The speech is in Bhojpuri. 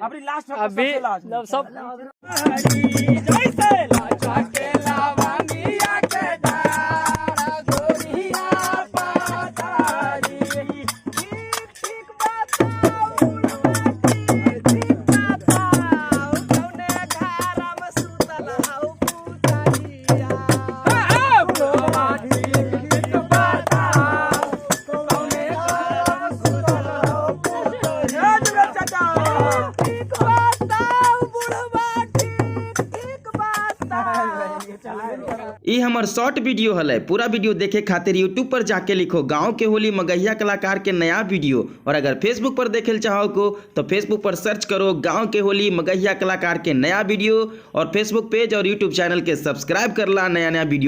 अपनी लास्ट अभी सब ये हमार शॉर्ट वीडियो हलै। पूरा वीडियो देखे खातिर यूट्यूब पर जाके लिखो गांव के होली मगहिया कलाकार के नया वीडियो। और अगर फेसबुक पर देखे चाहो को तो फेसबुक पर सर्च करो गांव के होली मगहिया कलाकार के नया वीडियो और फेसबुक पेज और यूट्यूब चैनल के सब्सक्राइब करला नया नया वीडियो।